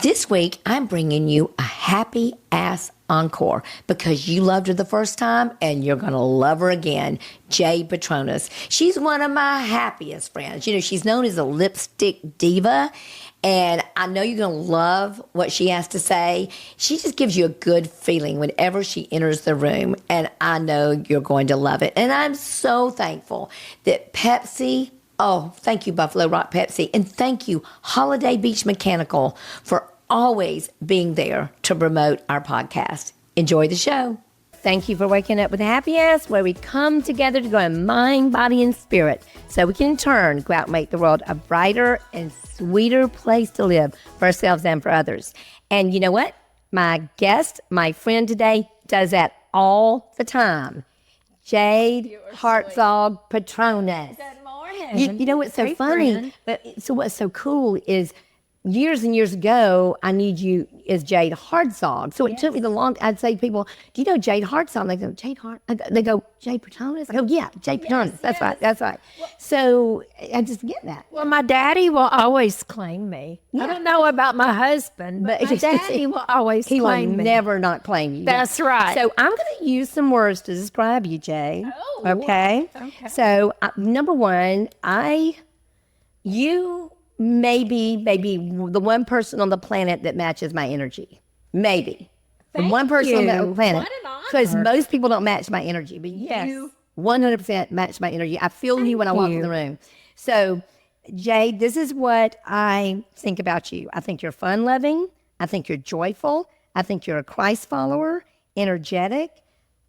This week, I'm bringing you a Happy Ass Encore because you loved her the first time and you're going to love her again. Jade Patronas. She's one of my happiest friends. You know, she's known as a lipstick diva, and I know you're going to love what she has to say. She just gives you a good feeling whenever she enters the room, and I know you're going to love it. And I'm so thankful that Pepsi, oh, thank you, Buffalo Rock Pepsi, and thank you, Holiday Beach Mechanical, for always being there to promote our podcast. Enjoy the show. Thank you for waking up with Happy Ass, where we come together to go in mind, body, and spirit so we can in turn go out and make the world a brighter and sweeter place to live for ourselves and for others. And you know what? My guest, my friend today, does that all the time. Jade Patronas. Good morning. You know what's so funny? So what's so cool is years and years ago, I need you as Jade Hartzog. So it took me I'd say to people, do you know Jade Hartzog? They go, they go, Jade Patronas? I go, yeah, Jade Patronas. That's right. Well, so I just get that. Well, my daddy will always claim me. Yeah. I don't know about my husband, but my daddy will always claim me. He will never not claim you. That's right. So I'm going to use some words to describe you, Jade. Oh. Okay? So number one, you maybe the one person on the planet that matches my energy. Maybe. The one person on the planet. What an honor. Because most people don't match my energy. But you 100% match my energy. I feel you when I walk in the room. So, Jade, this is what I think about you. I think you're fun-loving. I think you're joyful. I think you're a Christ follower, energetic,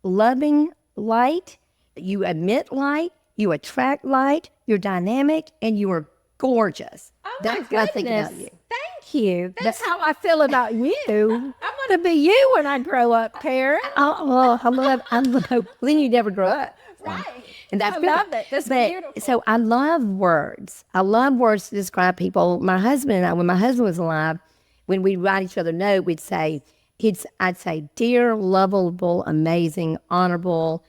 loving light. You emit light. You attract light. You're dynamic. And you are gorgeous. Oh, that's what I think about you. Thank you. That's how I feel about you. I want to be you when I grow up, Karen. I love. Then you never grow up. Right. And that's I love it. That's beautiful. So I love words. I love words to describe people. My husband and I, when my husband was alive, when we'd write each other a note, I'd say, dear, lovable, amazing, honorable,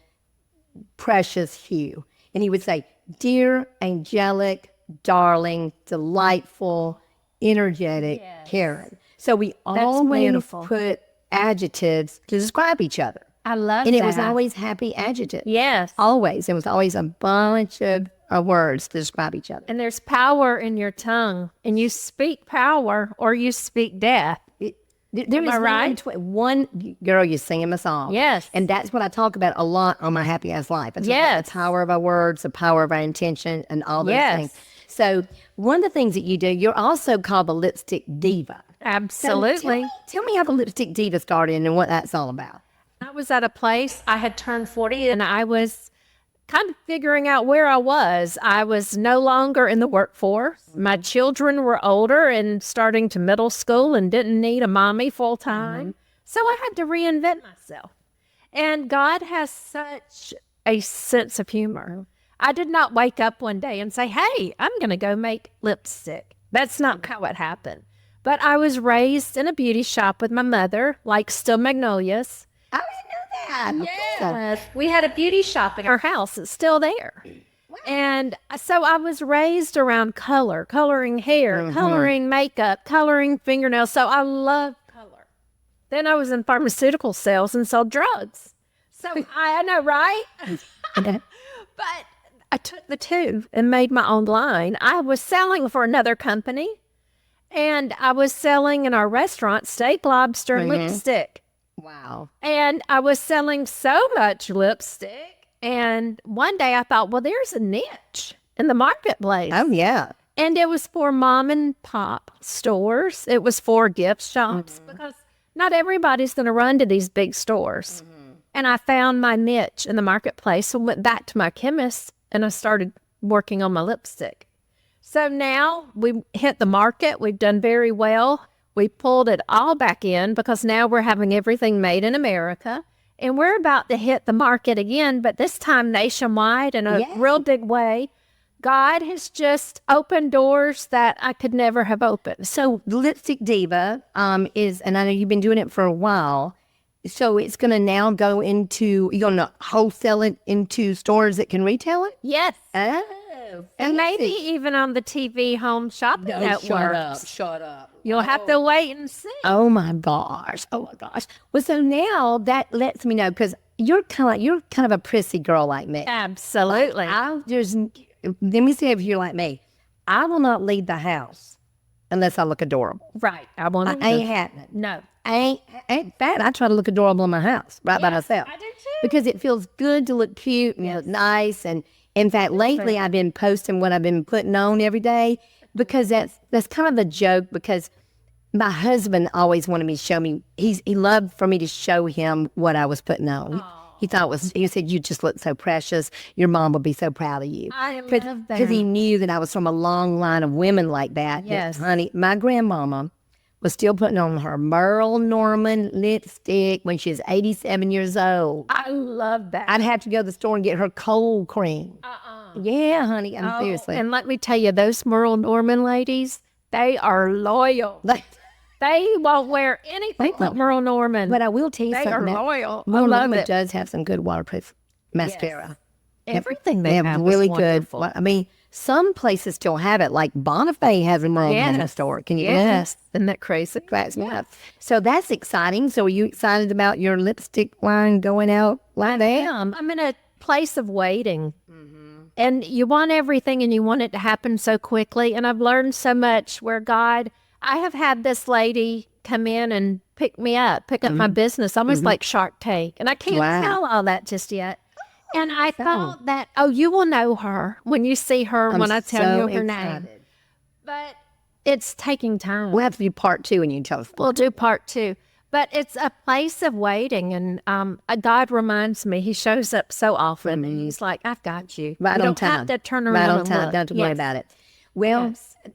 precious Hugh. And he would say, dear, angelic, darling, delightful, energetic Karen. So we always put adjectives to describe each other. I love that. And it was always happy adjectives. Yes. Always. It was always a bunch of words to describe each other. And there's power in your tongue. And you speak power or you speak death. There is right? one girl, you sing him a song. Yes. And that's what I talk about a lot on my Happy Ass Life. It's about the power of our words, the power of our intention, and all those things. So one of the things that you do, you're also called the Lipstick Diva. Absolutely. So tell me how the Lipstick Diva started and what that's all about. I was at a place, I had turned 40, and I was kind of figuring out where I was. I was no longer in the workforce. My children were older and starting to middle school and didn't need a mommy full time. So I had to reinvent myself. And God has such a sense of humor. I did not wake up one day and say, hey, I'm going to go make lipstick. That's not how it happened. But I was raised in a beauty shop with my mother, like Still Magnolias. I didn't know that. Yes. We had a beauty shop in our house. It's still there. Wow. And so I was raised around color, coloring hair, coloring makeup, coloring fingernails. So I love color. Then I was in pharmaceutical sales and sold drugs. So I know, right? But I took the two and made my own line. I was selling for another company, and I was selling in our restaurant steak, lobster, and lipstick. Wow. And I was selling so much lipstick, and one day I thought, well, there's a niche in the marketplace. Oh, yeah. And it was for mom and pop stores. It was for gift shops because not everybody's going to run to these big stores. And I found my niche in the marketplace and went back to my chemist, and I started working on my lipstick. So now we hit the market. We've done very well. We pulled it all back in because now we're having everything made in America. And we're about to hit the market again, but this time nationwide in a real big way. God has just opened doors that I could never have opened. So the Lipstick Diva is, and I know you've been doing it for a while, so it's going to now go into, you're going to wholesale it into stores that can retail it? Yes. And maybe even on the TV home shopping network. Shut up. You'll have to wait and see. Oh my gosh. Well, so now that lets me know, because you're kind of a prissy girl like me. Absolutely. Let me see if you're like me. I will not leave the house unless I look adorable. Right. I ain't happening. No. In fact, I try to look adorable in my house by myself. I do too. Because it feels good to look cute and look nice. And in fact, lately I've been posting what I've been putting on every day, because that's kind of the joke, because my husband always wanted me to show me, he loved for me to show him what I was putting on. He said, you just look so precious. Your mom would be so proud of you. I love that. Because he knew that I was from a long line of women like that. Yes. Honey, my grandmama was still putting on her Merle Norman lipstick when she was 87 years old. I love that. I'd have to go to the store and get her cold cream. Yeah, honey, seriously. And let me tell you, those Merle Norman ladies, they are loyal. They won't wear anything like Merle Norman. But I will tell you they something. They are loyal. Merle Norman does have some good waterproof mascara. Yes. Everything they have really is wonderful. good. I mean, some places still have it. Like Bonifay has a Merle Norman store. Can you? Yes. Isn't that crazy? So that's exciting. So are you excited about your lipstick line going out like that? I'm in a place of waiting. And you want everything and you want it to happen so quickly. And I've learned so much where I have had this lady come in and pick up my business, almost like Shark Tank. And I can't tell all that just yet. And I thought that, you will know her when you see her, when I tell you her name. But it's taking time. We'll have to do part 2 and you tell us. We'll do part 2. But it's a place of waiting. And God reminds me, he shows up so often. And he's like, I've got you. Right on time. You don't have to turn around right on and time. look. Don't worry about it. Well,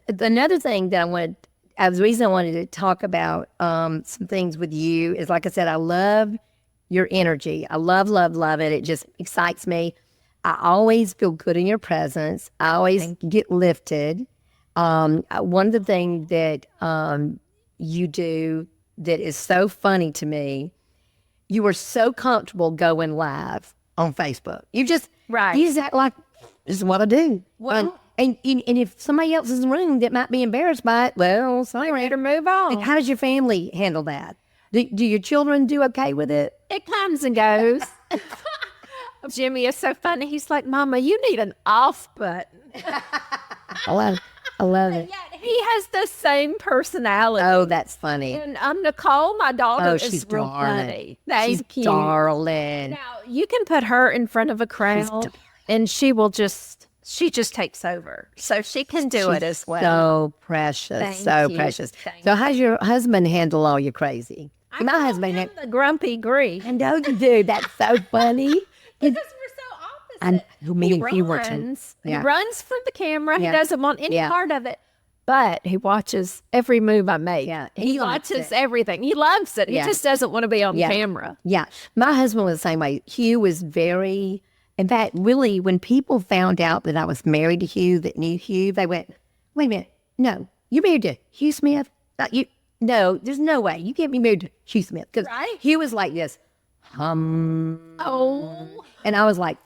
another thing that the reason I wanted to talk about some things with you is, like I said, I love your energy. I love it. It just excites me. I always feel good in your presence. I always get lifted. One of the things that you do that is so funny to me, you are so comfortable going live on Facebook. You just act like, this is what I do. Well, and if somebody else is in the room that might be embarrassed by it, well, sorry. Better move on. Like, how does your family handle that? Do your children do okay with it? It comes and goes. Jimmy is so funny. He's like, Mama, you need an off button. I love it. Yeah, he has the same personality. Oh, that's funny. And Nicole, my daughter, she's is real darling. funny. She's darling. Now, you can put her in front of a crowd, and she just takes over. So she can do it as well. So precious. Precious. So how's your husband handle all your crazy? My husband had the grumpy grief. And don't you do? That's so funny. Because we're so opposite. He runs from the camera. He doesn't want any part of it. But he watches every move I make. Yeah, he watches everything. He loves it. He just doesn't want to be on camera. Yeah. My husband was the same way. Hugh was very, in fact, really, when people found out that I was married to Hugh, that knew Hugh, they went, wait a minute. No, you're married to Hugh Smith? No, there's no way. You can't be married to Hugh Smith. Because Hugh was like this. And I was like,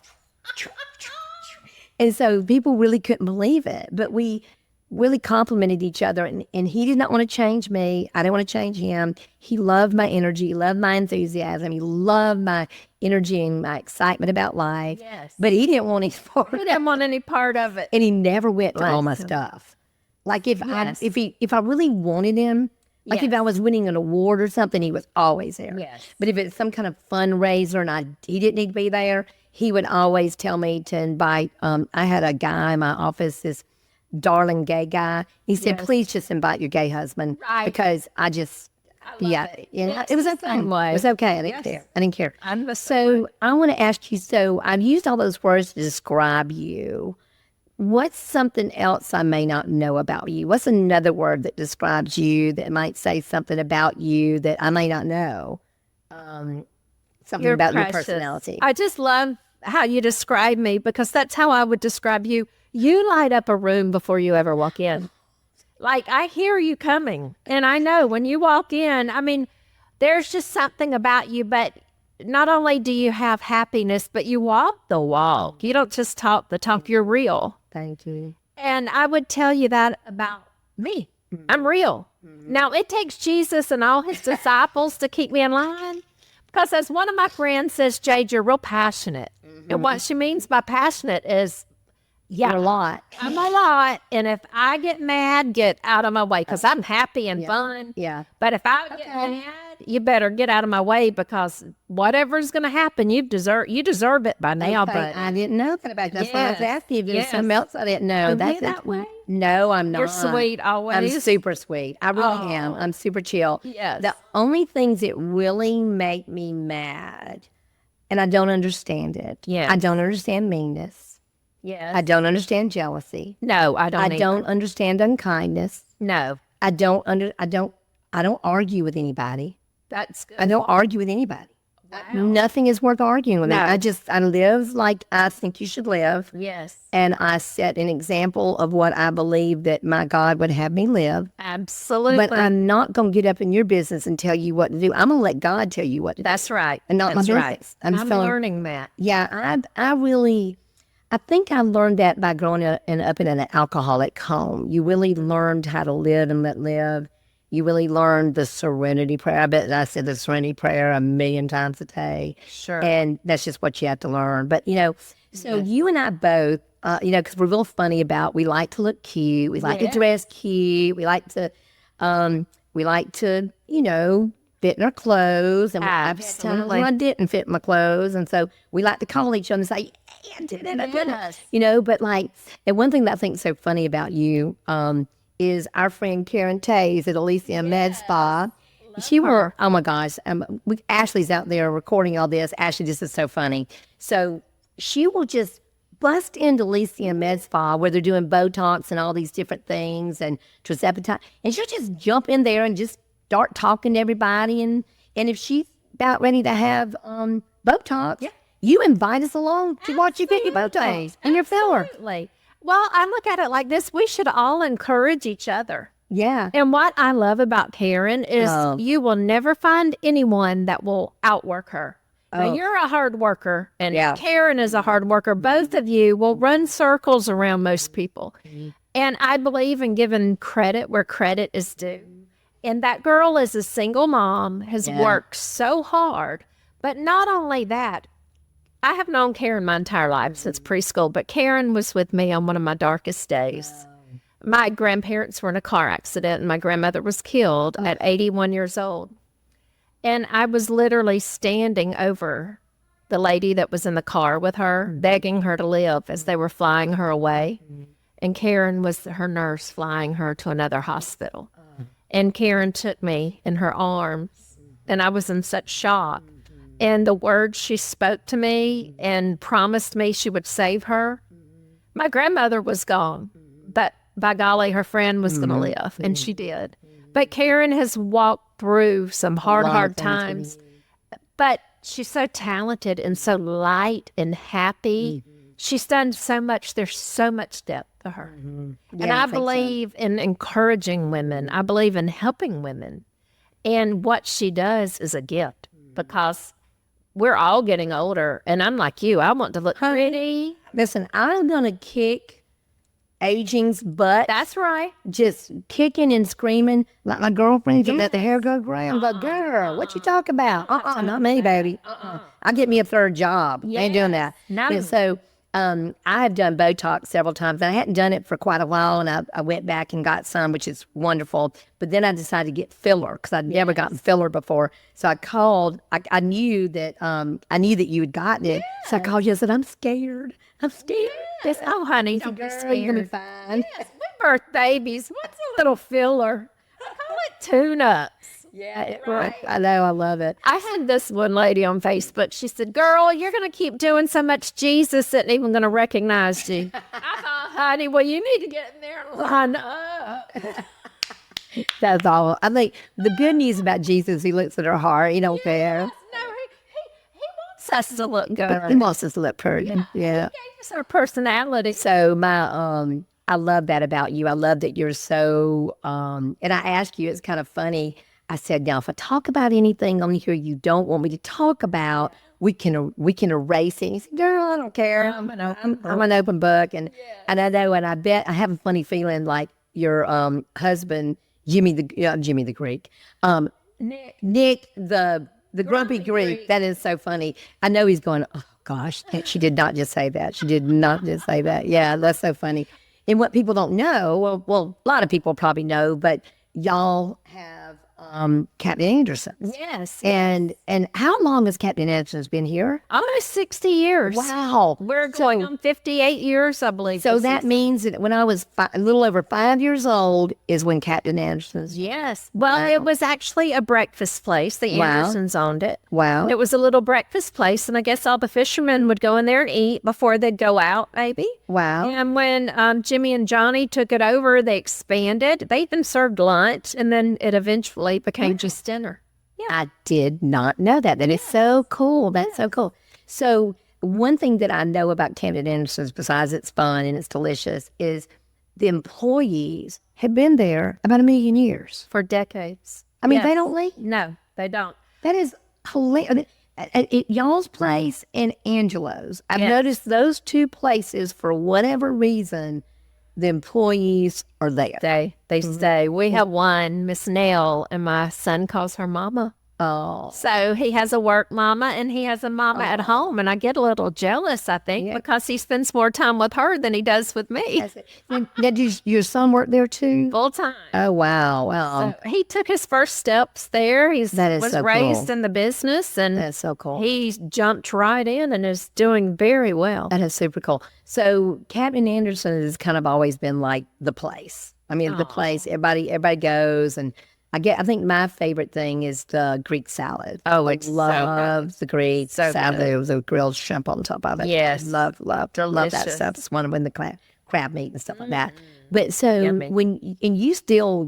and so people really couldn't believe it. But we really complimented each other. And he did not want to change me. I didn't want to change him. He loved my energy. He loved my enthusiasm. He loved my energy and my excitement about life. Yes. But he didn't want any part of it. And he never went to all my stuff. Like if I really wanted him, like if I was winning an award or something, he was always there. Yes. But if it's some kind of fundraiser and he didn't need to be there, he would always tell me to invite. I had a guy in my office, this darling gay guy. He said, please just invite your gay husband. Right. Because I just, it was okay. It was okay. I didn't care. So I want to ask you, so I've used all those words to describe you. What's something else I may not know about you? What's another word that describes you that might say something about you that I may not know? Something about your personality. I just love how you describe me, because that's how I would describe you. You light up a room before you ever walk in. Like, I hear you coming, and I know when you walk in, I mean, there's just something about you, but not only do you have happiness, but you walk the walk. You don't just talk the talk, you're real. Thank you. And I would tell you that about me. I'm real. Now, it takes Jesus and all his disciples to keep me in line. Because as one of my friends says, Jade, you're real passionate. And what she means by passionate is, yeah, You're a lot. I'm a lot. And if I get mad, get out of my way because I'm happy and fun. Yeah. But if I get mad, you better get out of my way because whatever's going to happen, you deserve it by now. Okay, But I didn't know that about you. That's why I was Yes. asking if there's Yes. something else I didn't know. Am I That's that way? No, I'm not. You're sweet always. I'm super sweet. I really am. I'm super chill. Yes. The only things that really make me mad, and I don't understand it. Yes. I don't understand meanness. Yes. I don't understand jealousy. No, I don't. I either. don't understand unkindness. No, I don't argue with anybody. that's good. I don't argue with anybody. Nothing is worth arguing with. No. I live like I think you should live. Yes, And I set an example of what I believe that my God would have me live. absolutely. But I'm not going to get up in your business and tell you what to do. I'm going to let God tell you what to do. That's right. And not my That's right. business. I'm feeling- learning that. Yeah, I think I learned that by growing up in an alcoholic home. You really learned how to live and let live. You really learned the Serenity Prayer. I bet I said the Serenity Prayer 1,000,000 times a day. Sure. And that's just what you have to learn. But, so you and I both, because we're real funny about, we like to look cute. We like to dress cute. We like to, fit in our clothes. And I've had times when I didn't fit in my clothes. And so we like to call each other and say, yeah, I did it. I did it. But and one thing that I think is so funny about you, is our friend Karen Tays at Elysium Med Spa. Oh my gosh, Ashley's out there recording all this. Ashley, this is so funny. So she will just bust into Elysium Med Spa where they're doing Botox and all these different things and tirzepatide, and she'll just jump in there and just start talking to everybody. And if she's about ready to have Botox, you invite us along to watch you get your Botox and your filler. Absolutely. Well, I look at it like this. We should all encourage each other. Yeah. And what I love about Karen is you will never find anyone that will outwork her. Now, you're a hard worker, and Karen is a hard worker. Both of you will run circles around most people. And I believe in giving credit where credit is due. And that girl is a single mom, has worked so hard. But not only that, I have known Karen my entire life since preschool, but Karen was with me on one of my darkest days. My grandparents were in a car accident, and my grandmother was killed at 81 years old. And I was literally standing over the lady that was in the car with her, begging her to live as they were flying her away. And Karen was her nurse flying her to another hospital. And Karen took me in her arms, and I was in such shock. And the words she spoke to me and promised me she would save her. My grandmother was gone, but by golly, her friend was going to live, and she did. But Karen has walked through some hard times. But she's so talented and so light and happy. She's done so much. There's so much depth to her. And I believe in encouraging women. I believe in helping women. And what she does is a gift because we're all getting older, and I'm like you. I want to look pretty. Listen, I'm going to kick aging's butt. That's right. Just kicking and screaming like my girlfriend to let the hair go gray. I'm like, girl, what you talk about? Not me, baby. I'll get me a third job. Ain't doing that. No. But so I have done Botox several times. I hadn't done it for quite a while, and I went back and got some, which is wonderful. But then I decided to get filler because I'd never gotten filler before. So I called. I knew that you had gotten it. So I called you and said, I'm scared. I'm scared. Yes. Oh, honey, don't be Girl, you're gonna be scared. fine. Yes, we birth babies. What's a little filler? I call it tune-ups. Yeah, right. I know. I love it. I had this one lady on Facebook. She said, girl, you're going to keep doing so much Jesus isn't even going to recognize you. I thought, honey, well, you need to get in there and line up. That's all. I think the good news about Jesus, he looks at our heart. He don't care. No, he wants us to look good. He wants us to look pretty. Yeah. He gave us our personality. So I love that about you. I love that you're so, and I ask you, it's kind of funny. I said, now, if I talk about anything on here you don't want me to talk about, we can erase it. And he said, girl, I don't care. I'm an open book. And I know, and I bet, I have a funny feeling like your husband, Jimmy the Greek, Nick the grumpy Greek. That is so funny. I know he's going, oh gosh, she did not just say that. She did not just say that. Yeah, that's so funny. And what people don't know, well, a lot of people probably know, but y'all have Captain Anderson. Yes. And how long has Captain Anderson's been here? Almost 60 years. Wow. We're going on 58 years, I believe. So that means that when I was a little over 5 years old is when Captain Anderson's. Yes. Well, it was actually a breakfast place. The Andersons owned it. Wow. It was a little breakfast place, and I guess all the fishermen would go in there and eat before they'd go out, maybe. Wow. And when Jimmy and Johnny took it over, they expanded. They even served lunch, and then it eventually became just dinner. Yeah. I did not know that. That is so cool. That's so cool. So one thing that I know about Captain Anderson's, besides it's fun and it's delicious, is the employees have been there about 1 million years. For decades. I mean, they don't leave. No, they don't. That is hilarious. At y'all's place and Angelo's, I've noticed those two places, for whatever reason, the employees are there. They stay. We have one, Miss Nell, and my son calls her Mama. Oh. So he has a work mama and he has a mama at home. And I get a little jealous, I think, because he spends more time with her than he does with me. Now, did your son work there too? Full time. Oh, wow. Well, So he took his first steps there. He That is was so raised cool. in the business, and that's so cool. he jumped right in and is doing very well. That is super cool. So Captain Anderson has kind of always been like the place. I mean, the place, everybody goes, and I think my favorite thing is the Greek salad. Oh, it's love the Greek salad. good. There was a grilled shrimp on top of it. Yes. Love that Delicious. stuff. It's one of the crab meat and stuff like that. But so Yummy.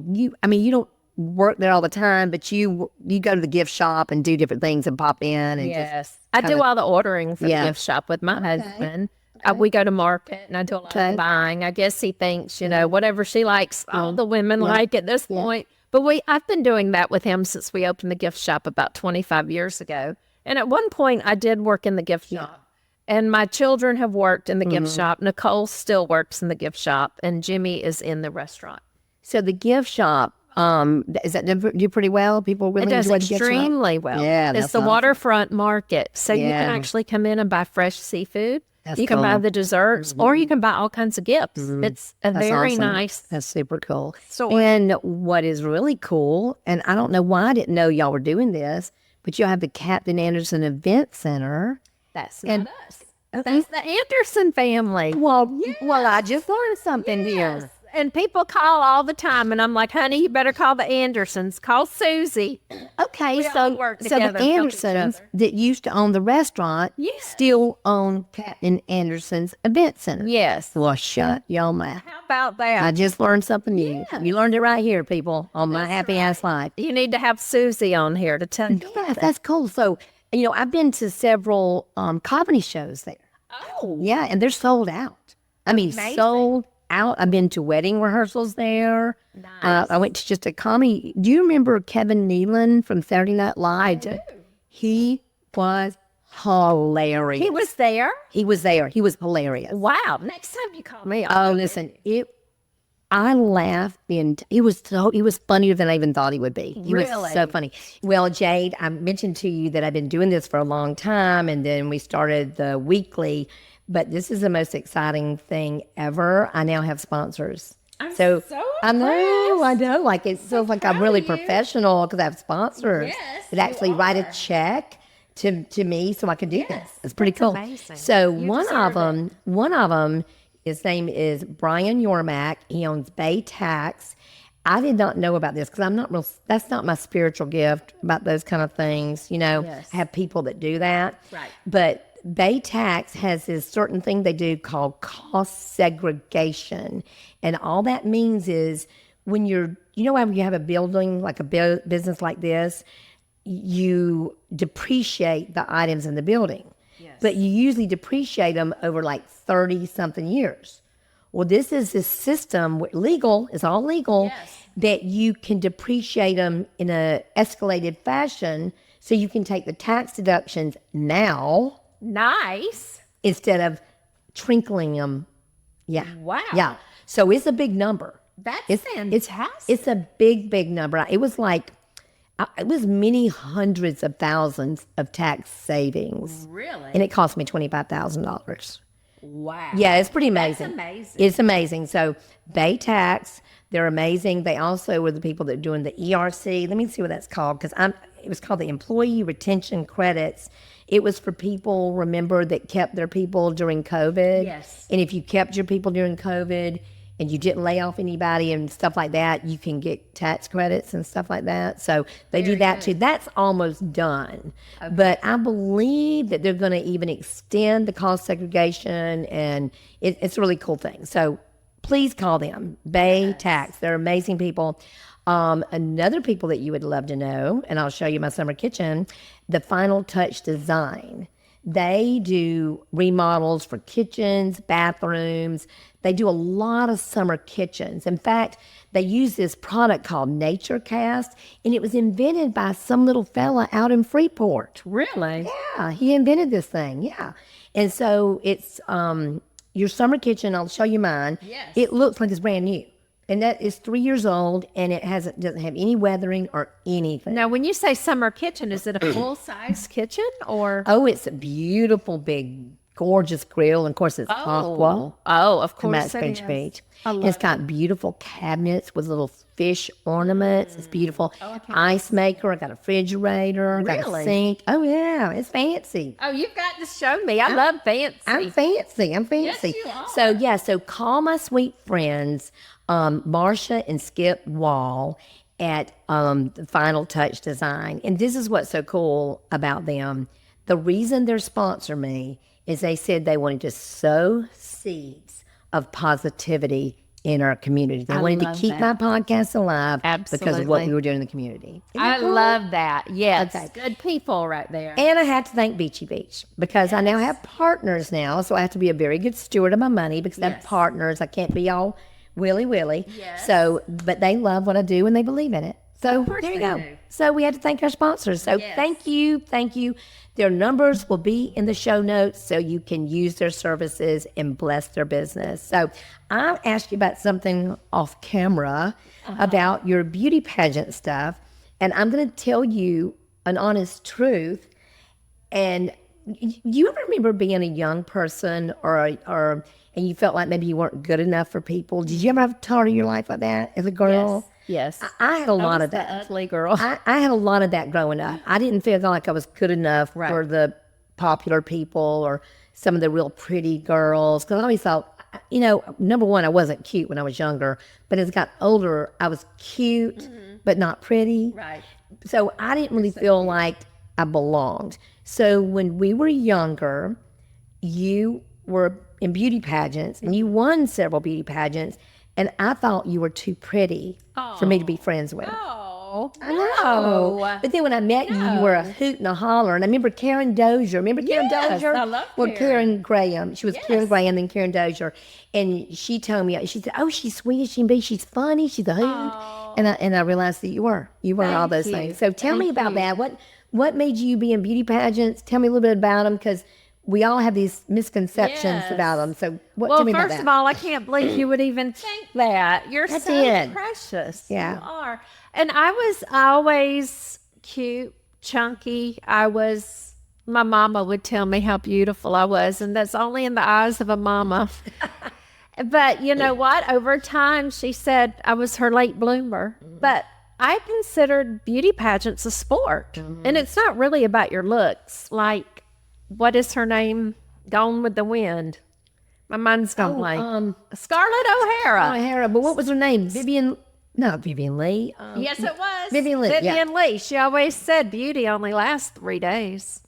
you don't work there all the time, but you go to the gift shop and do different things and pop in and I do all the ordering for the gift shop with my husband. We go to market and I do a lot of buying. I guess he thinks, whatever she likes, all the women like at this point. But I've been doing that with him since we opened the gift shop about 25 years ago. And at one point I did work in the gift shop. And my children have worked in the gift shop. Nicole still works in the gift shop, and Jimmy is in the restaurant. So the gift shop, is that do pretty well? People really It does enjoy the gift shop? extremely well. Yeah, it's that's the awesome. waterfront market. So you Yeah. can actually come in and buy fresh seafood. That's You can buy cool. the desserts, or you can buy all kinds of gifts. It's a That's very awesome. nice. That's super cool. So- And what is really cool, and I don't know why I didn't know y'all were doing this, but you'll have the Captain Anderson Event Center. That's not us. That's the Anderson family. Well, I just learned something here. And people call all the time, and I'm like, honey, you better call the Andersons. Call Susie. Okay, all so work the together, help each Andersons other. that used to own the restaurant still own Captain Anderson's Event Center. Yes. Well, shut y'all mouth. How about that? I just learned something new. You learned it right here, people, on my Happy Ass Life. You need to have Susie on here to tell you. Yeah, that's cool. So, I've been to several comedy shows there. Oh, Yeah, and they're sold out. I mean, sold out. I've been to wedding rehearsals there. Nice. I went to just a comedy. Do you remember Kevin Nealon from Saturday Night Live? He was hilarious. he was there? He was there. He was hilarious. Wow. Next time you call me, Oh, listen, I laughed. He was funnier than I even thought he would be. He was Really? so funny. Well, Jade, I mentioned to you that I've been doing this for a long time, and then we started the weekly. But this is the most exciting thing ever. I now have sponsors. I'm so so I know. impressed. Like it feels like I'm really professional because I have sponsors that actually write a check to me so I can do this. It's pretty cool. amazing. So You one deserve of them, his name is Brian Yormack. He owns Bay Tax. I did not know about this because that's not my spiritual gift about those kind of things. I have people that do that. Right. But Bay Tax has this certain thing they do called cost segregation. And all that means is when when you have a building, like a business like this, you depreciate the items in the building. Yes. But you usually depreciate them over like 30 something years. Well, this is this system, legal, it's all legal, that you can depreciate them in a escalated fashion so you can take the tax deductions now Nice. instead of trickling them. Yeah. Wow. Yeah. So it's a big number. That's fantastic. It's a big, big number. It was many hundreds of thousands of tax savings. Really? And it cost me $25,000. Wow. Yeah, it's pretty amazing. That's amazing. It's amazing. So Bay Tax, they're amazing. They also were the people that are doing the ERC. Let me see what that's called, because it was called the Employee Retention Credits. It was for people, remember, that kept their people during COVID. Yes. And if you kept your people during COVID and you didn't lay off anybody and stuff like that, you can get tax credits and stuff like that. So they do that too. That's almost done. Okay. But I believe that they're going to even extend the cost segregation, and it's a really cool thing. So please call them, Bay Tax. They're amazing people. Another people that you would love to know, and I'll show you my summer kitchen, the Final Touch Design. They do remodels for kitchens, bathrooms. They do a lot of summer kitchens. In fact, they use this product called Nature Cast, and it was invented by some little fella out in Freeport. Really? Yeah, he invented this thing, yeah. And so it's your summer kitchen. I'll show you mine. Yes. It looks like it's brand new. And that is 3 years old, and it doesn't have any weathering or anything. Now, when you say summer kitchen, is it a full-size kitchen or? Oh, it's a beautiful, big, gorgeous grill. And of course, it's aqua. Oh, of From course Max it Beach. is. It's got beautiful cabinets with little fish ornaments. It's beautiful. Ice maker. I got a refrigerator. Got a Really? sink. Oh, yeah. It's fancy. Oh, you've got to show me. I love fancy. I'm fancy. Yes, you are. So, yeah. So, call my sweet friends, Marsha and Skip Wall at the Final Touch Design. And this is what's so cool about them. The reason they're sponsoring me is they said they wanted to sow seeds of positivity in our community. They wanted to keep my podcast alive because of what we were doing in the community. I love that. Yes. Okay. Good people right there. And I had to thank Beachy Beach because I now have partners now. So I have to be a very good steward of my money because I have partners. I can't be all willy-willy. Yes. So, but they love what I do and they believe in it. So there you go. So we had to thank our sponsors. So thank you. Their numbers will be in the show notes so you can use their services and bless their business. So I'll ask you about something off camera about your beauty pageant stuff. And I'm going to tell you an honest truth. And you ever remember being a young person and you felt like maybe you weren't good enough for people? Did you ever have a time in your life like that as a girl? Yes. I had a lot of that. Ugly girl. I had a lot of that growing up. I didn't feel like I was good enough for the popular people or some of the real pretty girls. Because I always thought, number one, I wasn't cute when I was younger. But as I got older, I was cute, but not pretty. Right. So I didn't really feel like I belonged. So when we were younger, you were in beauty pageants and you won several beauty pageants. And I thought you were too pretty for me to be friends with. Oh, I know. But then when I met you were a hoot and a holler. And I remember Karen Dozier. Remember Karen Dozier? I love Well, Karen Graham. She was Karen Graham, then Karen Dozier. And she told me, she said, oh, she's sweet as she can be. She's funny. She's a hoot. And I realized that you were all those things. So tell me about that. What made you be in beauty pageants? Tell me a little bit about them, because we all have these misconceptions about them. So tell me about that. First of all, I can't believe you would even think that. You're so precious. Yeah. You are. And I was always cute, chunky. My mama would tell me how beautiful I was, and that's only in the eyes of a mama. But you know what? Over time, she said I was her late bloomer. But I considered beauty pageants a sport. And it's not really about your looks. Like, what is her name? Gone with the Wind. My mind's gone blank. Scarlett O'Hara. But what was her name? Not Vivian Lee. Yes, it was. Vivian Lee. Vivian Lee. She always said beauty only lasts 3 days.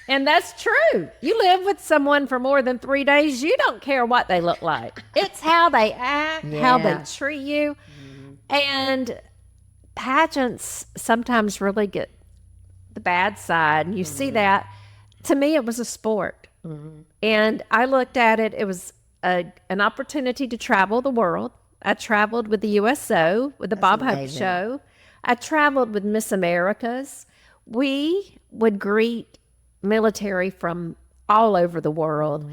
And that's true. You live with someone for more than 3 days, you don't care what they look like. It's how they act, how they treat you. And pageants sometimes really get the bad side. And you see that. To me, it was a sport. And I looked at it, it was an opportunity to travel the world. I traveled with the USO, with the Bob Hope amazing. Show. I traveled with Miss Americas. We would greet military from all over the world.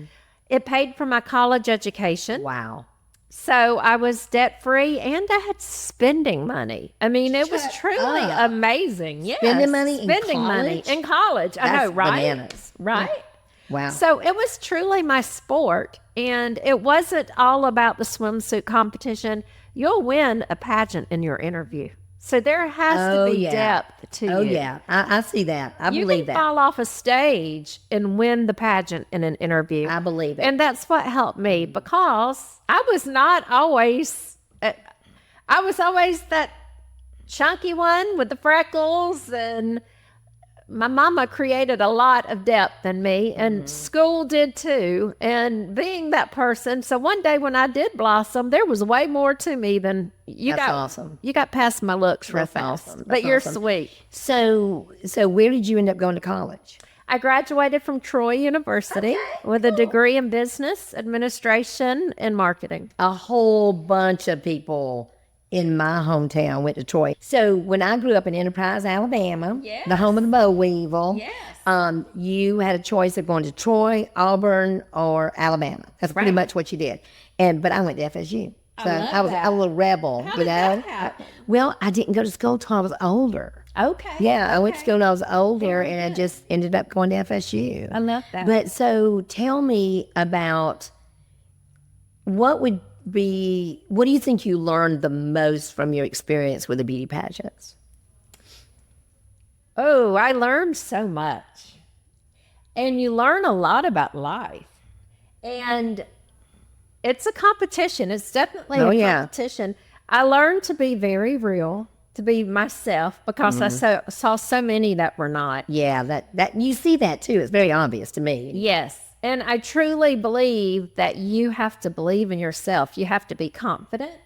It paid for my college education. Wow. So I was debt free and I had spending money. I mean, it was truly amazing. Yes. Spending money in Spending money college? in college. I know, That's right? bananas. Right. Wow. So it was truly my sport. And it wasn't all about the swimsuit competition. You'll win a pageant in your interview. So there has to be depth to you. Oh, yeah. I see that. I You believe can that. fall off a stage and win the pageant in an interview. I believe it. And that's what helped me because I was not always, I was always that chunky one with the freckles, and my mama created a lot of depth in me, and school did too. And being that person, so one day when I did blossom, there was way more to me than you That's got. awesome. You got past my looks real That's fast, awesome. but That's you're awesome. sweet. So where did you end up going to college? I graduated from Troy University with a degree in business administration and marketing. A whole bunch of people in my hometown went to Troy. So when I grew up in Enterprise, Alabama, the home of the boll weevil, you had a choice of going to Troy, Auburn, or Alabama. That's pretty much what you did. But I went to FSU. So I was a little rebel, How did that happen? Well, I didn't go to school till I was older. Okay. Yeah, I went to school when I was older, and I just ended up going to FSU. I love that. But so tell me about what do you think you learned the most from your experience with the beauty pageants? Oh, I learned so much. And you learn a lot about life. And it's a competition. It's definitely a competition. I learned to be very real, to be myself, because I saw so many that were not. Yeah, that you see that too. It's very obvious to me. Yes. And I truly believe that you have to believe in yourself. You have to be confident,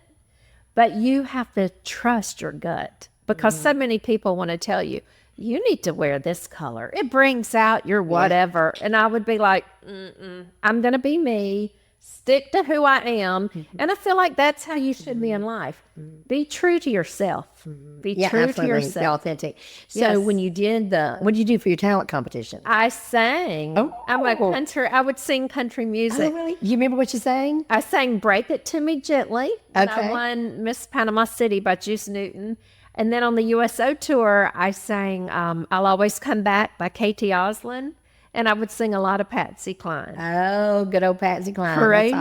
but you have to trust your gut, because so many people want to tell you, you need to wear this color. It brings out your whatever. And I would be like, I'm going to be me. Stick to who I am. And I feel like that's how you should be in life. Be true to yourself. Be true to absolutely. yourself. Be authentic. So Yes. when you did what did you do for your talent competition? I sang. I'm a country. I would sing country music. Oh, really? You remember what you sang? I sang Break It To Me Gently. And Okay. I won Miss Panama City by Juice Newton. And then on the USO tour, I sang I'll Always Come Back by Katie Oslin. And I would sing a lot of Patsy Cline. Oh, good old Patsy Cline. Crazy.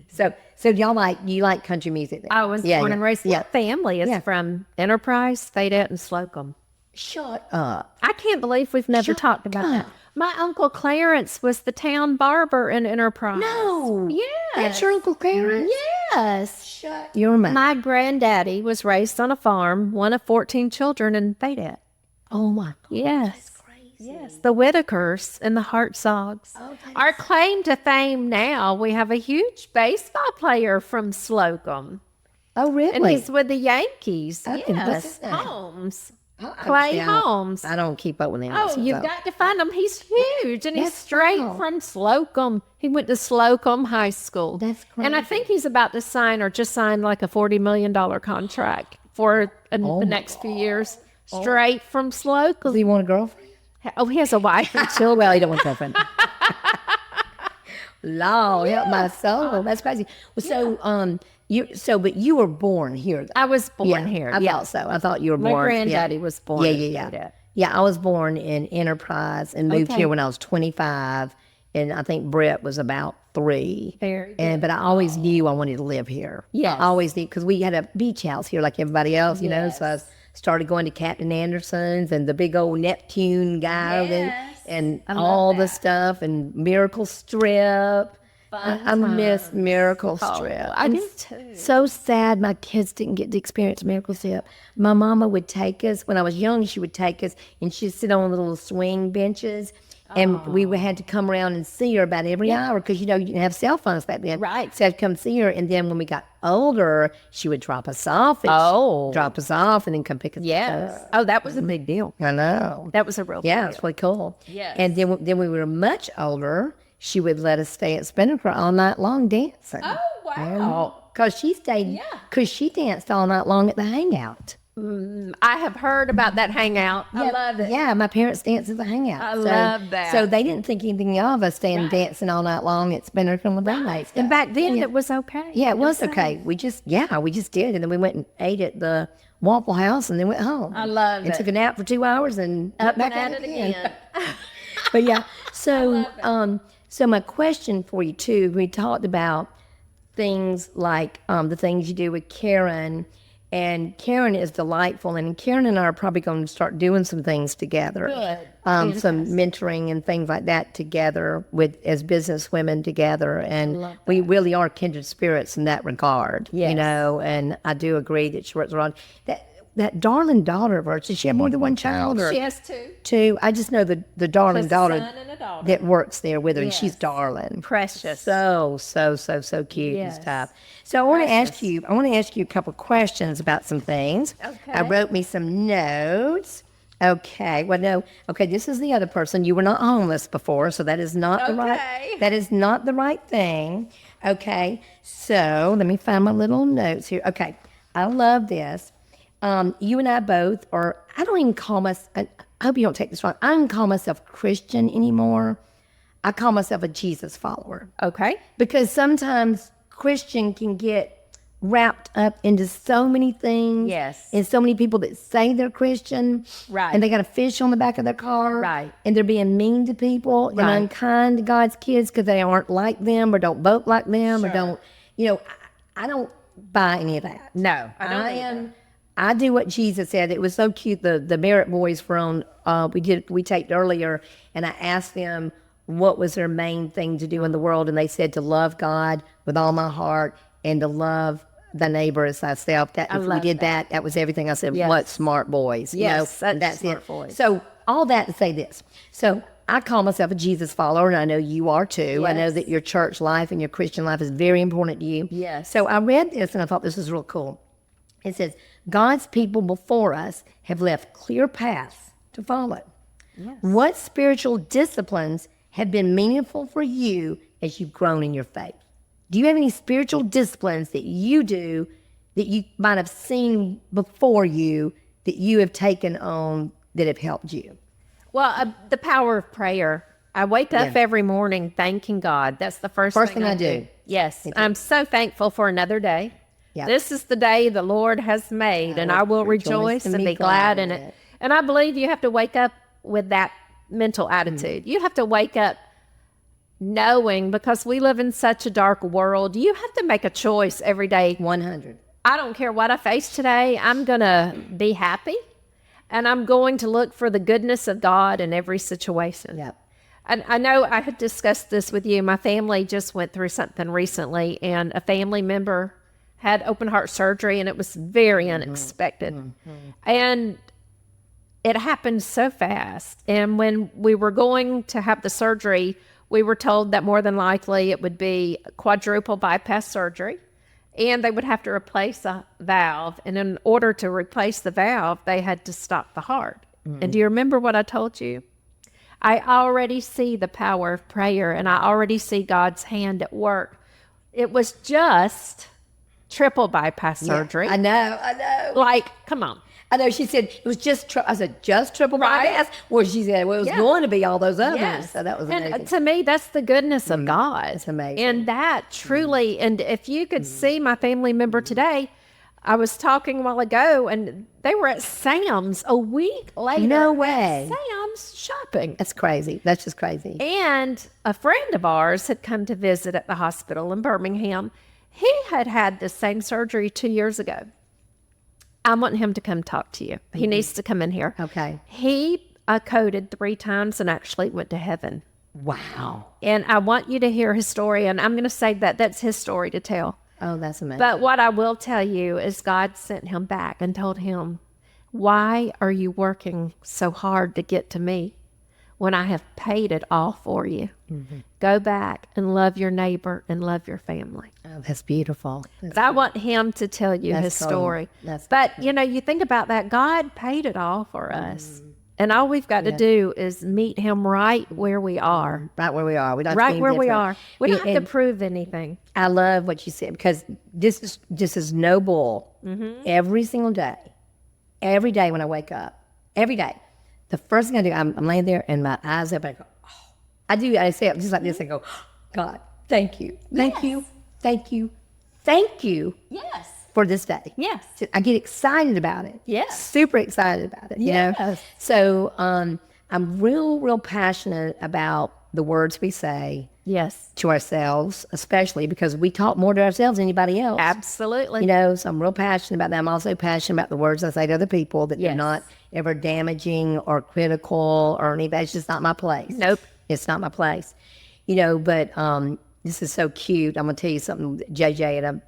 That's awesome. So you like country music then? I was born and raised. Yeah. My family is from Enterprise, Fayette, and Slocum. Shut up. I can't believe we've never talked about that. My Uncle Clarence was the town barber in Enterprise. No. Yes. That's your Uncle Karen? Yes. Shut your mouth. My granddaddy was raised on a farm, one of 14 children in Fayette. Oh my God. Yes. Yes, the Whitakers and the Hartzogs. Our claim to fame now, we have a huge baseball player from Slocum. Oh, really? And he's with the Yankees. what's Yes, his name? Holmes. Clay Yeah, Holmes. I don't keep up with him. Oh, you've got to find him. He's huge, and he's straight from Slocum. He went to Slocum High School. That's And I think he's about to sign or just signed like a $40 million contract for the next few years. Straight from Slocum. Does he want a girlfriend? Oh, he has a wife and children. Well, he don't want a girlfriend. Lord, help my soul. That's crazy. Well, but you were born here. I was born here. I thought so. I thought you were My born. granddaddy was born. Yeah. I was born in Enterprise and moved here when I was 25, and I think Brett was about 3. Very good. But I always knew I wanted to live here. Yes. I always knew, because we had a beach house here like everybody else, you know. So I started going to Captain Anderson's and the big old Neptune Garden and all the stuff, and Miracle Strip. I miss Miracle Strip. I do too. So sad my kids didn't get to experience Miracle Strip. My mama would take us, when I was young, she would take us and she'd sit on the little swing benches. And we had to come around and see her about every hour, because, you didn't have cell phones back then. Right. So I'd come see her. And then when we got older, she would drop us off. And drop us off and then come pick us up. Oh, that was a big deal. I know. That was a real big Yeah, deal. it's really cool. Yes. And then when we were much older, she would let us stay at Spinnaker all night long dancing. Oh, wow. because she stayed, because she danced all night long at the hangout. I have heard about that hangout. I love it. Yeah, my parents danced at the hangout. I love that. So they didn't think anything of us staying dancing all night long at Spinner on the Runway. And back then it was okay. Yeah, it was okay. We just did. And then we went and ate at the Waffle House and then went home. I love it. And took a nap for 2 hours and Up back and at at it it again. But yeah, so my question for you too, we talked about things like the things you do with Karen. And Karen is delightful, and Karen and I are probably going to start doing some things together. Good. Some mentoring and things like that together as business women together. And we really are kindred spirits in that regard, you know, and I do agree that she works around that darling daughter of hers. Does she have more than one child? Or She has two. Two. I just know the darling daughter Son and a daughter. that works there with her, and she's darling. Precious. So cute and stuff. So I want to ask you a couple questions about some things. Okay. I wrote me some notes. Okay. Well, no. Okay. This is the other person. You were not homeless before, so that is not the right. That is not the right thing. Okay. So let me find my little notes here. Okay. I love this. You and I both are. I don't even call myself. I hope you don't take this wrong. I don't call myself Christian anymore. I call myself a Jesus follower. Okay. Because sometimes Christian can get wrapped up into so many things. Yes. And so many people that say they're Christian. Right. And they got a fish on the back of their car. Right. And they're being mean to people and unkind to God's kids because they aren't like them or don't vote like them or don't, I don't buy any of that. No, I do what Jesus said. It was so cute. The Barrett boys were on, we taped earlier, and I asked them what was their main thing to do in the world, and they said to love God with all my heart and to love the neighbor as thyself. If we did that, that was everything. I said, what smart boys. Yes, that's smart it. boys. So all that to say this. So I call myself a Jesus follower, and I know you are too. Yes. I know that your church life and your Christian life is very important to you. Yes. So I read this, and I thought this was real cool. It says, God's people before us have left clear paths to follow. Yes. What spiritual disciplines have been meaningful for you as you've grown in your faith? Do you have any spiritual disciplines that you do that you might have seen before you that you have taken on that have helped you? Well, the power of prayer. I wake up every morning thanking God. That's the first thing I do. Yes. I'm so thankful for another day. Yep. This is the day the Lord has made, and I will rejoice and be glad in it. And I believe you have to wake up with that mental attitude. You have to wake up knowing, because we live in such a dark world, you have to make a choice every day. 100. I don't care what I face today. I'm going to be happy, and I'm going to look for the goodness of God in every situation. Yep. And I know I had discussed this with you. My family just went through something recently, and a family member had open heart surgery, and it was very unexpected. And it happened so fast. And when we were going to have the surgery, we were told that more than likely it would be quadruple bypass surgery, and they would have to replace a valve. And in order to replace the valve, they had to stop the heart. And do you remember what I told you? I already see the power of prayer, and I already see God's hand at work. It was just triple bypass surgery. I know. Like, come on. I know. She said it was just. I said just triple bypass. Well, she said it was going to be all those others. Yes. So that was amazing. And to me, that's the goodness of God. It's amazing. And that truly. And if you could see my family member today, I was talking a while ago, and they were at Sam's a week later. No way. Sam's shopping. That's crazy. That's just crazy. And a friend of ours had come to visit at the hospital in Birmingham. He had the same surgery 2 years ago. I want him to come talk to you. He needs to come in here. Okay. He coded 3 times and actually went to heaven. Wow. And I want you to hear his story, and I'm going to say that that's his story to tell. Oh, that's amazing. But what I will tell you is God sent him back and told him, why are you working so hard to get to me when I have paid it all for you? Go back and love your neighbor and love your family. Oh, that's beautiful. But I want him to tell you his story. But, you know, you think about that. God paid it all for us. And all we've got to do is meet him right where we are. Right where we are. We don't have to Right be where we different. are. We don't have to prove anything. I love what you said, because this is no bull. Every single day, every day when I wake up, every day, the first thing I do, I'm laying there and my eyes open. I go, oh. I say it just like this. I go, God, thank you, thank you, thank you, thank you. Yes. For this day. Yes. I get excited about it. Yes. Super excited about it, you know? Yes. So I'm real passionate about the words we say Yes. to ourselves, especially because we talk more to ourselves than anybody else. Absolutely. You know, so I'm real passionate about that. I'm also passionate about the words I say to other people, that they're Yes. not ever damaging or critical or anything. It's just not my place. Nope. It's not my place. You know, but this is so cute. I'm going to tell you something, JJ, and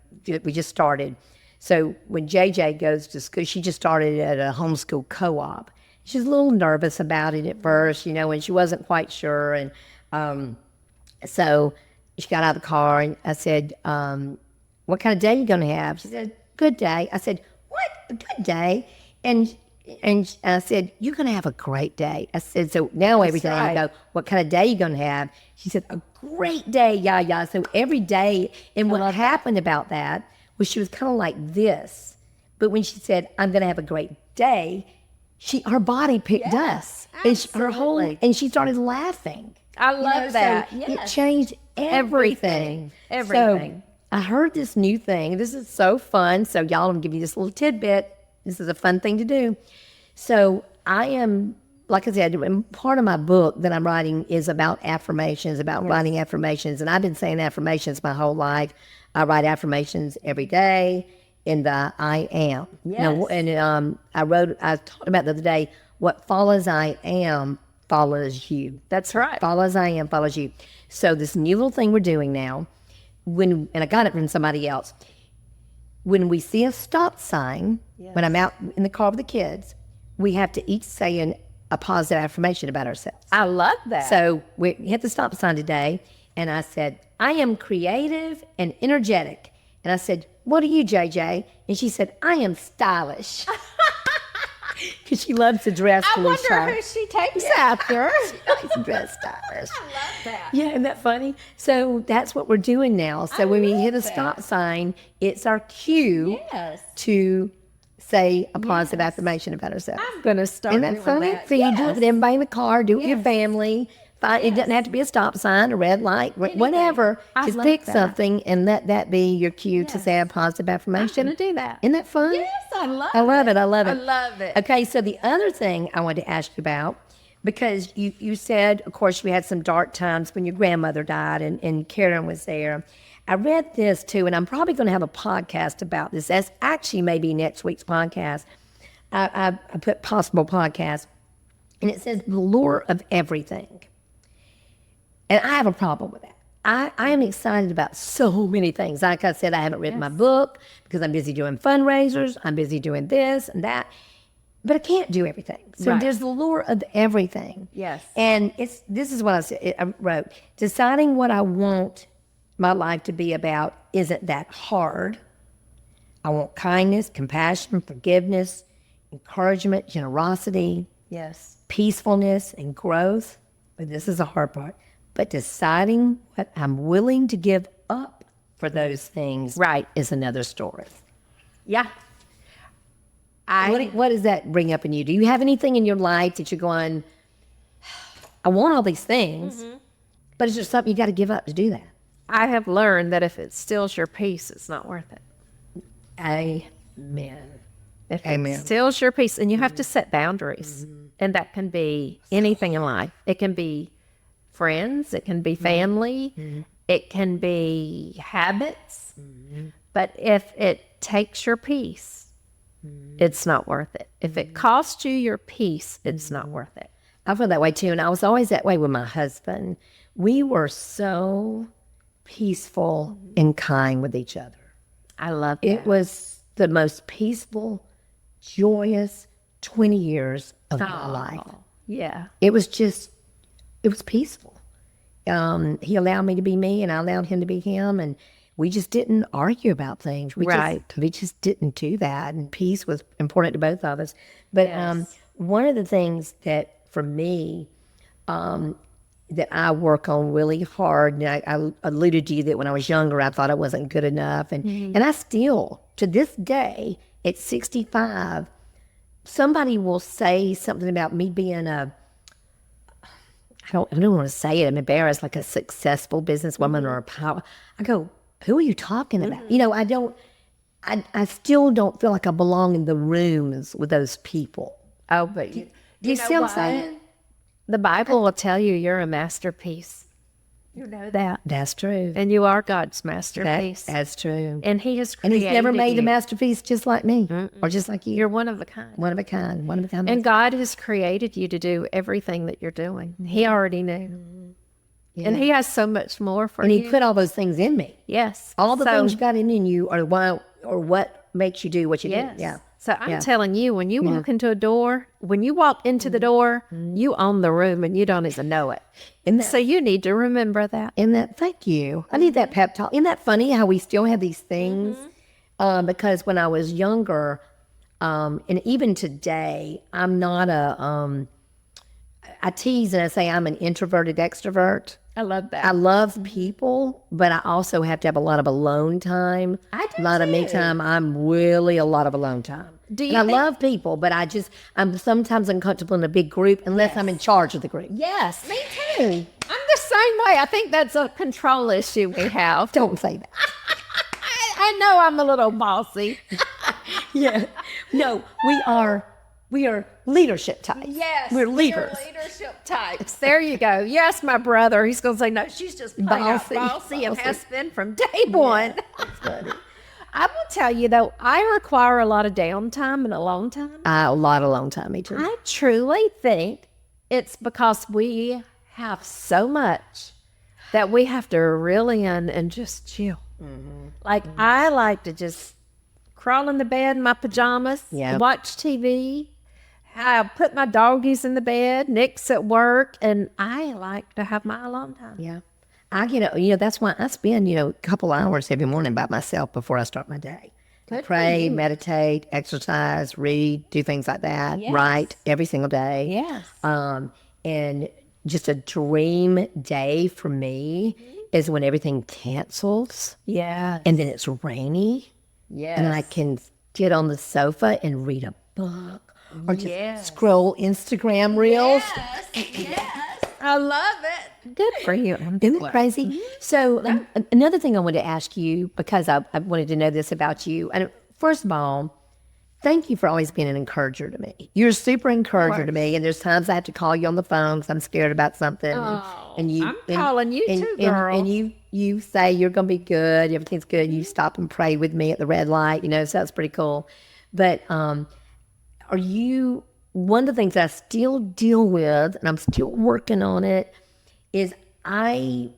we just started. So when JJ goes to school, she just started at a homeschool co-op. She was a little nervous about it at first, you know, and she wasn't quite sure. And so she got out of the car and I said, what kind of day are you going to have? She said, good day. I said, what? A good day? And I said, you're going to have a great day. I said, so now every day I go, what kind of day are you going to have? She said, a great day, yeah. So every day, and what happened about that was she was kind of like this. But when she said, I'm going to have a great day, her body picked us. And she started laughing. I love that. So it changed everything. Everything. So I heard this new thing. This is so fun. So y'all, I'm going to give you this little tidbit. This is a fun thing to do. So I am, like I said, part of my book that I'm writing is about affirmations, about writing affirmations. And I've been saying affirmations my whole life. I write affirmations every day in the I am. Yes. Now, and I talked about the other day, what follows I am follows you. That's right. Follows I am follows you. So this new little thing we're doing now, and I got it from somebody else, when we see a stop sign, when I'm out in the car with the kids, we have to each say a positive affirmation about ourselves. I love that. So we hit the stop sign today, and I said, I am creative and energetic. And I said, what are you, JJ? And she said, I am stylish. Because she loves to dress fully sharp. I wonder who she takes after. She likes to dress stylish. I love that. Yeah, isn't that funny? So that's what we're doing now. So when we hit a stop sign, it's our cue to say a positive affirmation about ourselves. I'm going to start Isn't that funny? that. So you do it with everybody in the car, do it with your family. It doesn't have to be a stop sign, a red light, whatever. Just pick something and let that be your cue to say a positive affirmation. I'm going to do that. Isn't that fun? Yes, I love it. I love it. I love it. I love it. Okay, so the other thing I wanted to ask you about, because you said, of course, you had some dark times when your grandmother died and Karen was there. I read this too, and I'm probably going to have a podcast about this. That's actually maybe next week's podcast. I put possible podcast, and it says the lure of everything. And I have a problem with that. I am excited about so many things. Like I said, I haven't written my book because I'm busy doing fundraisers. I'm busy doing this and that. But I can't do everything. So there's the lure of everything. Yes. And this is what I wrote. Deciding what I want my life to be about isn't that hard. I want kindness, compassion, forgiveness, encouragement, generosity, peacefulness, and growth. But this is the hard part. But deciding what I'm willing to give up for those things is another story. Yeah. What does that bring up in you? Do you have anything in your life that you're going, I want all these things, but it's just something you got to give up to do that? I have learned that if it steals your peace, it's not worth it. Amen. If it steals your peace, and you have to set boundaries, and that can be anything in life. It can be friends, it can be family, it can be habits, but if it takes your peace, it's not worth it. If it costs you your peace, it's not worth it. I feel that way too, and I was always that way with my husband. We were so peaceful and kind with each other. I love that. It was the most peaceful, joyous 20 years of my life. Yeah. It was peaceful. He allowed me to be me, and I allowed him to be him, and we just didn't argue about things. We just didn't do that, and peace was important to both of us. But one of the things that for me, that I work on really hard, and I alluded to you that when I was younger, I thought I wasn't good enough. And I still, to this day, at 65, somebody will say something about me being I don't want to say it, I'm embarrassed, like a successful businesswoman or a power. I go, who are you talking about? You know, I still don't feel like I belong in the rooms with those people. Oh, but Do you see what I'm saying? The Bible will tell you you're a masterpiece. You know that. That's true. And you are God's masterpiece. That's true. And he has And created he's never made you. a masterpiece just like me or just like you. You're one of a kind. One of a kind. One of a kind. And God has created you to do everything that you're doing. He already knew. And he has so much more for and you. he put all those things in me. Yes. All the So- things you got in you are why or what makes you do what you Yes. do. Yeah. So I'm telling you, when you walk into a door, when you walk into the door, you own the room and you don't even know it. And So you need to remember that. thank you. I need that pep talk. Isn't that funny how we still have these things? Because when I was younger, and even today, I'm not I tease and I say I'm an introverted extrovert. I love that. I love people, but I also have to have a lot of alone time. I do a lot of me too. time. I'm really a lot of alone time. Do you and I think- love people, but I'm sometimes uncomfortable in a big group unless I'm in charge of the group. Yes, me too. I'm the same way. I think that's a control issue we have. Don't say that. I know I'm a little bossy. Yeah. No, we are leadership types. Yes, We're leaders. leadership types. There you go. Yes, my brother. He's going to say, no, she's just plain out bossy and has been from day one. That's funny. I will tell you, though, I require a lot of downtime and alone time. A lot of alone time, me too. I truly think it's because we have so much that we have to reel in and just chill. Like, I like to just crawl in the bed in my pajamas, Yep. watch TV. I put my doggies in the bed, Nick's at work, and I like to have my alone time. Yeah. I get, that's why I spend, a couple hours every morning by myself before I start my day. Good for Pray, you. meditate, exercise, read, do things like that. Write every single day. Yes. And just a dream day for me is when everything cancels Yeah. and then it's rainy Yes. and I can get on the sofa and read a book or just Yes. scroll Instagram reels. Yes. I love it. Good for you. Isn't it crazy? So another thing I wanted to ask you, because I wanted to know this about you. And first of all, thank you for always being an encourager to me. You're a super encourager to me. And there's times I have to call you on the phone because I'm scared about something. And I'm calling you too, girl. And you say you're going to be good. Everything's good. You stop and pray with me at the red light, so that's pretty cool. But one of the things I still deal with, and I'm still working on it, is I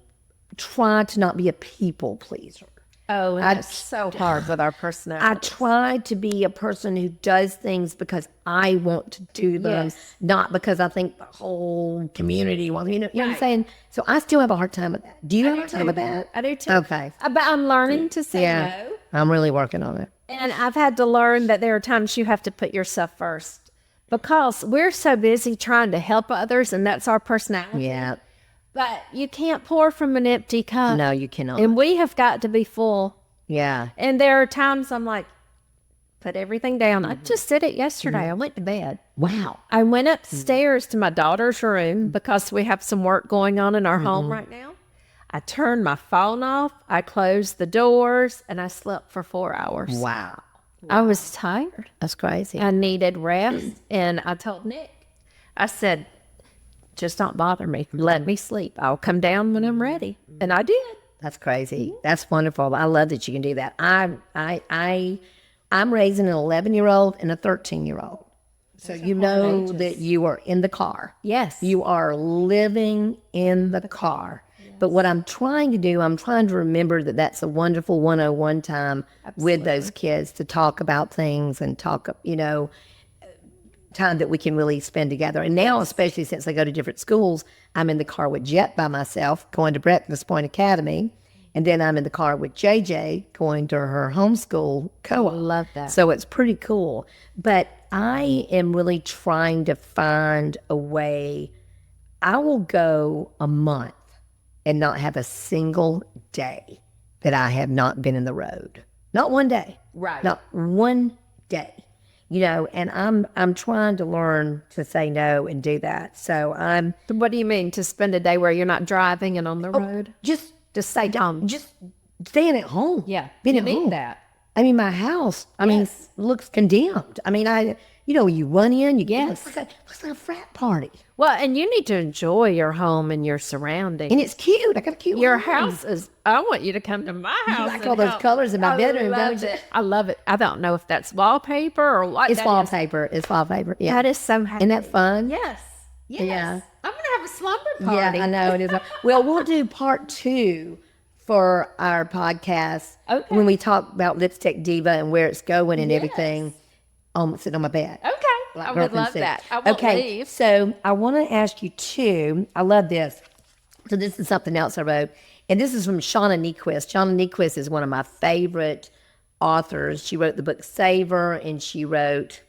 try to not be a people pleaser. Oh, and that's so hard with our personality. I try to be a person who does things because I want to do them, Yes. not because I think the whole community wants. You know what I'm saying? So I still have a hard time with that. Do you have a hard time with that? I do too. Okay. But I'm learning to say Yeah. no. I'm really working on it. And I've had to learn that there are times you have to put yourself first because we're so busy trying to help others, and that's our personality. Yeah. But you can't pour from an empty cup. No, you cannot. And we have got to be full. Yeah. And there are times I'm like, put everything down. I just did it yesterday. I went to bed. Wow. I went upstairs to my daughter's room because we have some work going on in our home right now. I turned my phone off. I closed the doors and I slept for 4 hours. Wow. I was tired. That's crazy. I needed rest. And I told Nick, I said, just don't bother me. Let me sleep. I'll come down when I'm ready. And I did. That's crazy. That's wonderful. I love that you can do that. I'm raising an 11-year-old and a 13-year-old. So you know that you are in the car. Yes. You are living in the car. But what I'm trying to do, I'm trying to remember that that's a wonderful 101 time with those kids to talk about things and talk, time that we can really spend together. And now, especially since I go to different schools, I'm in the car with Jet by myself going to Breakfast Point Academy. And then I'm in the car with JJ going to her homeschool co-op. Love that. So it's pretty cool. But I am really trying to find a way. I will go a month and not have a single day that I have not been in the road. Not one day. Right. Not one day. And I'm trying to learn to say no and do that. So I'm What do you mean, to spend a day where you're not driving and on the road? just Stay home. just staying at home. Yeah, Being you at need home. that. I mean, my house, looks condemned. I mean, you run in, you get, looks like a frat party. Well, and you need to enjoy your home and your surroundings. And it's cute. I got a cute Your home. house is, I want you to come to my house. like and all those help. colors in my bedroom, love don't you? it. I love it. I don't know if that's wallpaper or what. It's that wallpaper. It's wallpaper. Yeah. That is so happy. Isn't that fun? Yes. Yes. Yeah. I'm going to have a slumber party. Yeah, I know it is. Well, we'll do part 2 for our podcast when we talk about Lipstick Diva and where it's going and everything. Sitting on my bed. Okay. I would love that. I won't leave. So I want to ask you too. I love this. So this is something else I wrote, and this is from Shauna Niequist. Shauna Niequist is one of my favorite authors. She wrote the book Savor, and she wrote,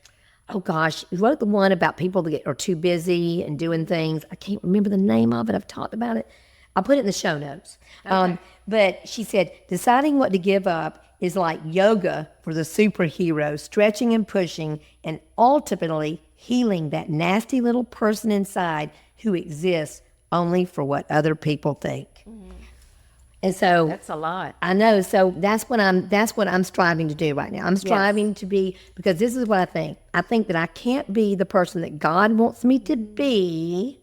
she wrote the one about people that are too busy and doing things. I can't remember the name of it. I've talked about it. I'll put it in the show notes. Okay. But she said, deciding what to give up is like yoga for the superhero, stretching and pushing, and ultimately healing that nasty little person inside who exists only for what other people think. Mm-hmm. And so That's a lot. I know. So that's what I'm striving to do right now. I'm striving to be, because this is what I think. I think that I can't be the person that God wants me to be,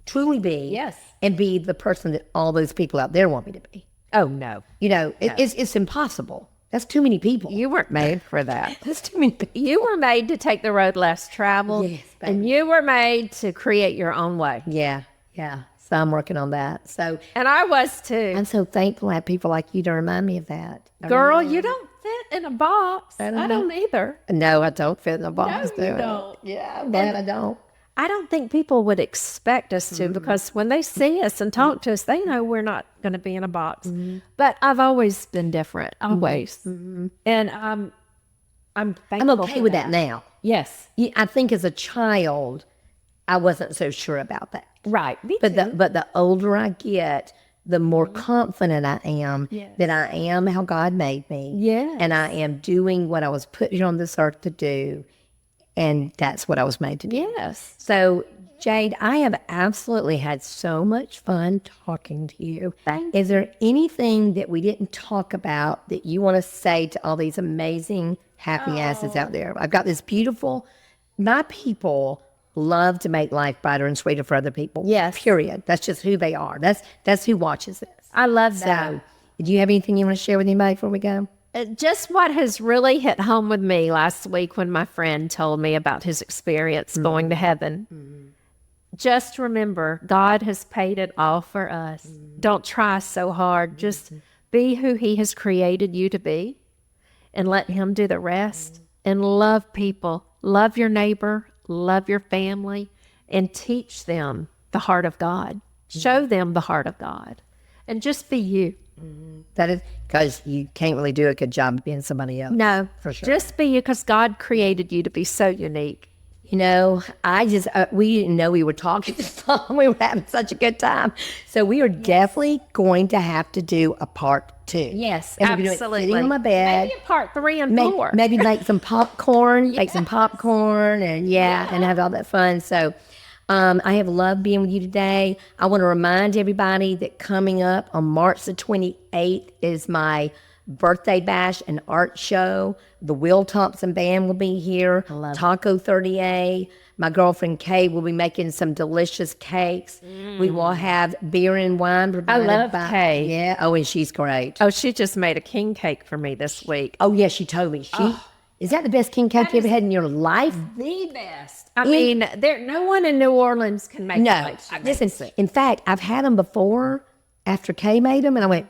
truly be. Yes. And be the person that all those people out there want me to be. Oh, no. It's impossible. That's too many people. You weren't made for that. That's too many people. You were made to take the road less traveled. Yes, baby. And you were made to create your own way. Yeah. So I'm working on that. And I was too. I'm so thankful I have people like you to remind me of that. Girl, you don't fit in a box. I don't either. No, I don't fit in a box. No, you do I? don't. Yeah, I'm glad I don't. I don't think people would expect us to, because when they see us and talk to us, they know we're not going to be in a box. But I've always been different, always. And I'm thankful. I'm okay with that now. Yes. I think as a child, I wasn't so sure about that. Right. Me But too. the older I get, the more confident I am that I am how God made me. Yes. And I am doing what I was put here on this earth to do. And that's what I was made to do. Yes. So, Jade, I have absolutely had so much fun talking to you. Thank Is there anything that we didn't talk about that you want to say to all these amazing happy asses out there? I've got this beautiful, my people love to make life brighter and sweeter for other people. Yes. Period. That's just who they are. That's who watches this. I love that. So, do you have anything you want to share with anybody before we go? Just what has really hit home with me last week when my friend told me about his experience going to heaven. Just remember, God has paid it all for us. Don't try so hard. Just be who he has created you to be and let him do the rest. And love people. Love your neighbor. Love your family. And teach them the heart of God. Show them the heart of God. And just be you. That is because you can't really do a good job of being somebody else. No, for sure. Just be you, because God created you to be so unique. You know, I just, we didn't know we were talking this long. We were having such a good time. So we are definitely going to have to do a part 2. Yes, and we're gonna do it absolutely. sitting on my bed. Maybe a part 3 and 4. Maybe make some popcorn, make some popcorn and and have all that fun. So I have loved being with you today. I want to remind everybody that coming up on March the 28th is my birthday bash and art show. The Will Thompson Band will be here. Taco 30A. My girlfriend Kay will be making some delicious cakes. We will have beer and wine provided love by Kay. Yeah. Oh, and she's great. Oh, she just made a king cake for me this week. Oh, yeah, she told me. Is that the best king cake you ever had in your life? The best. I mean, no one in New Orleans can make No. it like she makes Listen, it. in fact, I've had them before after Kay made them, and I went,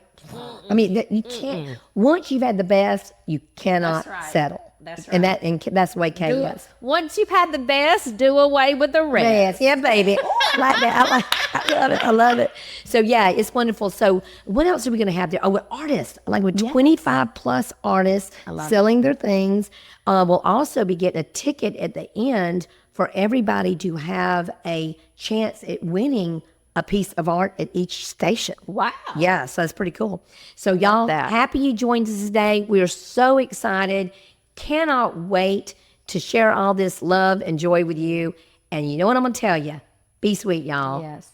you can't. Once you've had the best, you cannot settle. That's right. And that's the way Kay was. Once you've had the best, do away with the rest. Yes, yeah, baby. I like that. I love it. I love it. So yeah, it's wonderful. So what else are we going to have there? Oh, with artists, like with 25 plus artists selling their things. We'll also be getting a ticket at the end for everybody to have a chance at winning a piece of art at each station. Wow. Yeah, so that's pretty cool. So y'all, happy you joined us today. We are so excited. Cannot wait to share all this love and joy with you. And you know what I'm going to tell you? Be sweet, y'all. Yes.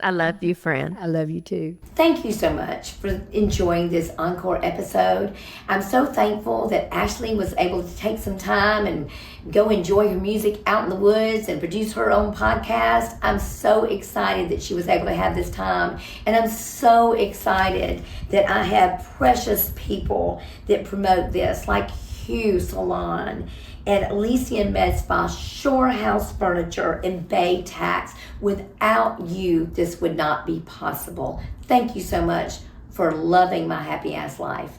I love you, friend. I love you too. Thank you so much for enjoying this encore episode. I'm so thankful that Ashley was able to take some time and go enjoy her music out in the woods and produce her own podcast. I'm so excited that she was able to have this time. And I'm so excited that I have precious people that promote this, like Hugh Salon and Elysian Med Spa, Shore House Furniture, and Bay Tax. Without you, this would not be possible. Thank you so much for loving my happy ass life.